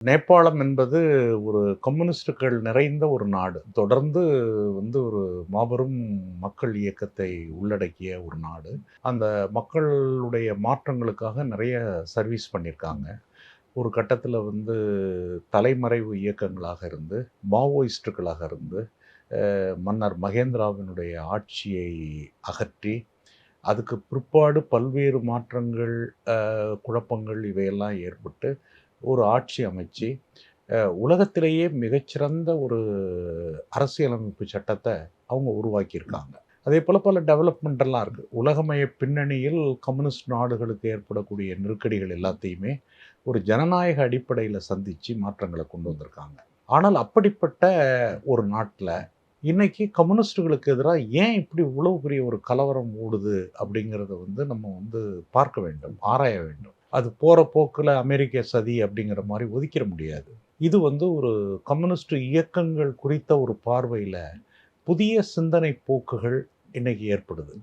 நேபாளம் என்பது ஒரு கம்யூனிஸ்டுகள் நிறைந்த ஒரு நாடு. தொடர்ந்து ஒரு மாபெரும் மக்கள் இயக்கத்தை உள்ளடக்கிய ஒரு நாடு. அந்த மக்களுடைய மாற்றங்களுக்காக நிறைய சர்வீஸ் பண்ணியிருக்காங்க. ஒரு கட்டத்தில தலைமறைவு இயக்கங்களாக இருந்து, மாவோயிஸ்ட்டுகளாக இருந்து, மன்னர் மகேந்திராவினுடைய ஆட்சியை அகற்றி, அதுக்கு பிற்பாடு பல்வேறு மாற்றங்கள், குழப்பங்கள் இவையெல்லாம் ஏற்பட்டு ஒரு ஆட்சி அமைச்சு, உலகத்திலேயே மிகச்சிறந்த ஒரு அரசியலமைப்பு சட்டத்த அவங்க உருவாக்கியிருக்காங்க. அதேபோல பல டெவலப்மெண்ட் எல்லாம் இருக்கு. உலகமய பின்னணியில் கம்யூனிஸ்ட் நாடுகளுக்கு ஏற்படக்கூடிய நெருக்கடிகள் எல்லாத்தையுமே ஒரு ஜனநாயக அடிப்படையில சந்திச்சு மாற்றங்கள கொண்டு வந்திருக்காங்க. ஆனால் அப்படிப்பட்ட ஒரு நாட்ல, இன்னைக்கு கம்யூனிஸ்ட்டுகளுக்கு எதிரா ஏன் இப்படி இவ்வளவு பெரிய ஒரு கலவரம் ஓடுது அப்படிங்கிறத நம்ம பார்க்க வேண்டும், ஆராய வேண்டும். அது போற போக்குல அமெரிக்க சதி அப்படிங்கிற மாரி ஒதுக்கிற முடியாது. இது ஒரு கம்யூனிஸ்ட் இயக்கங்கள் குறித்த ஒரு பார்வையில புதிய சிந்தனை போக்குகள் இன்னைக்கு ஏற்படுது.